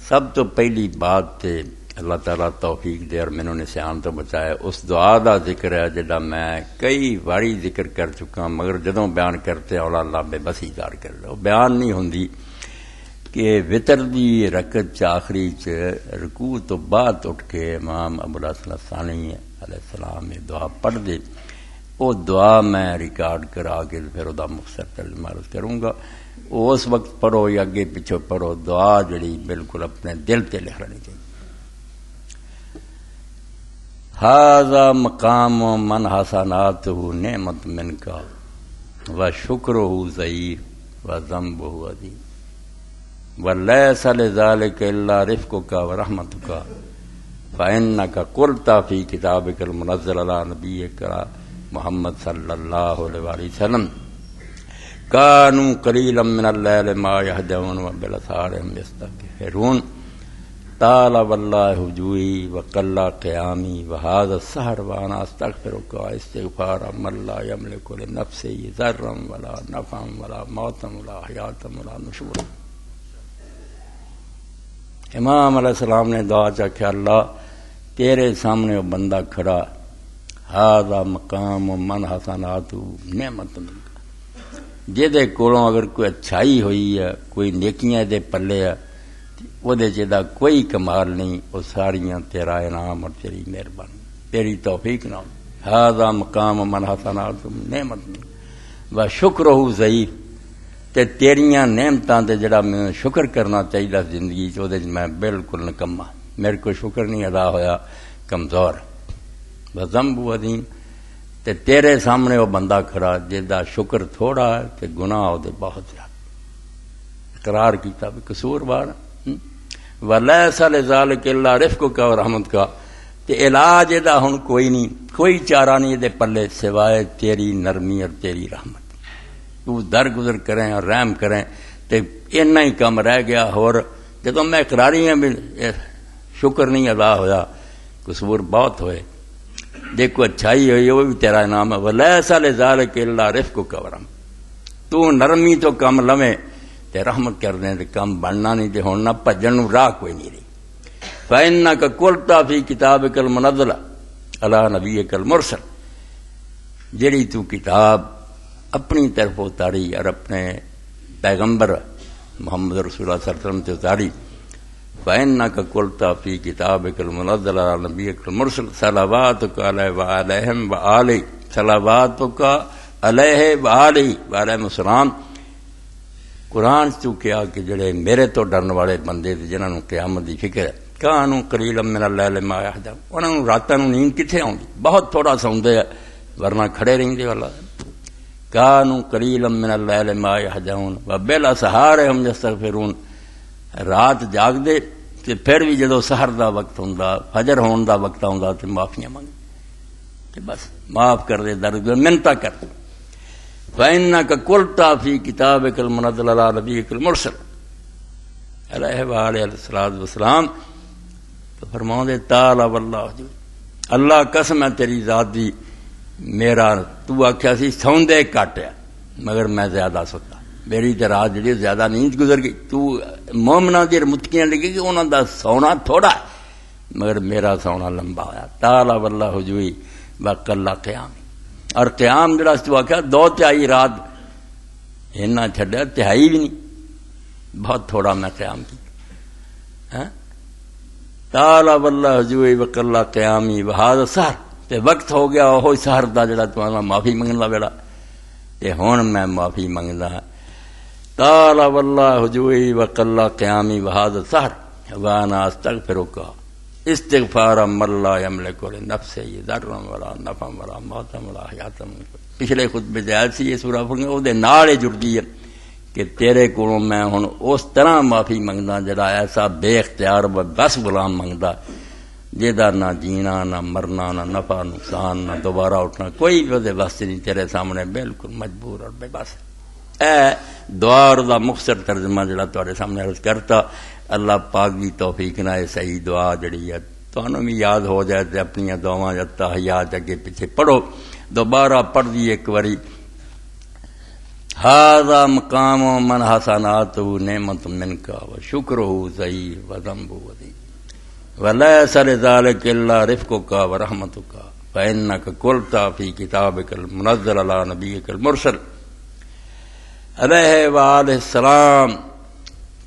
سب تو پہلی بات تے اللہ تعالیٰ توفیق دے اور مینوں نسیان تو بچائے، اس دعا دا ذکر ہے جڑا میں کئی باری ذکر کر چکا، مگر جدوں بیان کرتے اولا اللہ بے بسی دار کر لو، بیان نہیں ہوندی کہ وطر دی رکعت آخری چ رکوع تو بعد اٹھ کے امام ابو الحسن الثانی علیہ السلام یہ دعا پڑھ دے، وہ دعا میں ریکارڈ کرا کے پھر وہ مختصر ترجمہ عرض کروں گا، اس وقت پڑھو یا اگے پیچھے پڑھو، دعا جڑی بالکل اپنے دل تے لکھ لینی چاہیے۔ ھذا مقام من حسناتہ نعمت منک وشکرہ ضعیف وذنبہ عظیم ولیس لذلک الا رفقک ورحمتک فإنک قلت فی کتابک المنزل علی نبیک محمد صلی اللہ علیہ وآلہ وسلم کانوا قلیلا من اللیل ما یہجعون وبالاسحار ھم یستغفرون طال واللہ ہجوئی وقل قیامی وہذا السحر وانا استغفرک استغفار من لا یملک لنفسہ ضرا ولا نفعا ولا موتا ولا حیاتا ولا نشورا۔ امام علیہ السلام نے دعا چاہا کہ اللہ تیرے سامنے وہ بندہ کھڑا، ھذا مقام من حسناتہ نعمت منک، جہدے کولوں اگر کوئی اچھائی ہوئی ہے، کوئی نیکیاں دے پلے ہے، وہ دے جدا کوئی کمال نہیں، وہ ساریاں تیرا انعام اور تیری مہربانی، تیری توفیق نہ ہو۔ ھذا مقام من حسناتہ نعمت منک وشکرہ ضعیف، تے تیریاں نعمتاں تے جڑا میں شکر کرنا چاہیے زندگی چ، وہ میں بالکل نکما، میرے کو شکر نہیں ادا ہویا، کمزور۔ وذنب عظیم، تے تیرے سامنے وہ بندہ کھڑا جہدا شکر تھوڑا ہے تے گناہ دے بہت زیادہ، اقرار کیتا بھی قصور بار۔ ولیس لذالک الا رفقک ورحمتک، تے علاج دا ہن کوئی نہیں، کوئی چارہ نہیں دے پلے سوائے تیری نرمی اور تیری رحمت، تو درگزر کریں اور رحم کریں، تے اتنا ہی کم رہ گیا۔ اور جدوں میں اقراری ہیں بھی شکر نہیں ادا ہویا، قصور بہت ہوئے، دیکھو اچھائی ہوئی وہ بھی تیرا انعام ہے۔ ولیس لذالک الا رفقک ورحمتک، تو نرمی تو کم لویں تے رحمت کر دیں تے کم بننا نہیں، تے ہن نہ بھجن نوں راہ کوئی نہیں رہی۔ فإنک قلت فی کتابک المنزل علی نبیک المرسل، جڑی تو کتاب اپنی طرف اتاری اور اپنے پیغمبر محمد رسول اللہ صلی اللہ علیہ وسلم تے اتاری، فإنک قلت فی کتابک المنزل علی نبیک المرسل صلواتک علیہ وعلیہم وآلہ، صلواتک علیہ وآلہ وعلیہم السلام، قرآن تو کیا کہ جڑے میرے تو ڈرن والے بندے جنہاں نوں قیامت دی فکر ہے، کانوا قلیلا من اللیل ما یہجعون، انہاں نوں راتاں نوں نیند کتھے آوندی، بہت تھوڑا سوندے ہیں ورنہ کھڑے رہندے والا۔ کانوا قلیلا من اللیل ما یہجعون وبالاسحار ھم یستغفرون، رات جاگ دے تے پھر بھی جدوں سحر دا وقت ہوندا، فجر ہون دا وقت ہوندا تے معافیاں منگ کہ بس معاف کر دے، درگزر منتا کر۔ فإنک قلت فی کتابک المنزل علی نبیک المرسل علیہ وآلہ الصلوۃ والسلام، تو فرماؤں دے تعالی واللہ، اللہ قسم ہے تیری ذات دی، میرا تو آکھیا سی سوندے کٹ ہے مگر میں زیادہ ستا، میری تے رات جڑی زیادہ نیند گزر گئی، تو مومناں دی متقیاں لگی کہ انہاں دا سونا تھوڑا ہے مگر میرا سونا لمبا ہویا۔ تعالی واللہ ہجوئی وقل قیامی، اور قیام جڑا تو آخیا 2/3 رات اینا چھڈیا، تہائی بھی نہیں، بہت تھوڑا میں قیام کی۔ تعالی واللہ ہجوئی وقل قیامی وہذا السحر، تے وقت ہو گیا وہ سحر دا جڑا تمہارا معافی منگن دا ویلا، تے ہن میں معافی منگدا۔ تعالی واللہ ہجوئی وقل قیامی وہذا السحر وانا استغفرک استغفار من لا یملک لنفسہ ضرا ولا نفعا ولا موتا ولا حیاتا۔ پچھلے خطبے تے آئی سی یہ سورہ پڑھنا، وہ نال جڑتی ہے کہ تیرے کولوں میں ہن اس طرح معافی منگدا جڑا ایسا بے اختیار بس غلام منگدا، جہدا نہ جینا نہ مرنا نہ نفع نقصان نہ دوبارہ اٹھنا کوئی بھی وہ واسطے نہیں، تیرے سامنے بالکل مجبور اور بے بس۔ اے دعا دا مختصر ترجمہ جڑا تواڈے سامنے عرض کرتا، اللہ پاک دی توفیق نہ صحیح دعا جڑی ہے تانوں بھی یاد ہو جائے تے اپنی دعاواں یا تحیات اگے پیچھے پڑھو، دوبارہ پڑھ دی ایک واری هذا مقام من حسناته نعمت منك وشكره ضعيف وذنبه وذيب وليس لذلك إلا رفقك ورحمتك فإنك قلت في كتابك المنزل على نبيك المرسل عليه وآله السلام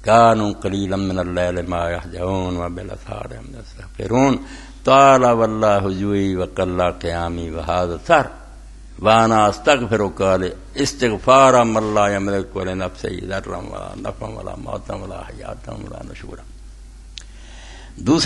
كانوا قليلا من الليل ما يهجعون وبالأسحار هم يستغفرون طال والله جوعي وقل قيامي وهذا السهر وانا استغفرك استغفارا من لا يملك لنفسه ضرا ولا نفعا ولا موتا ولا حياة ولا نشورا.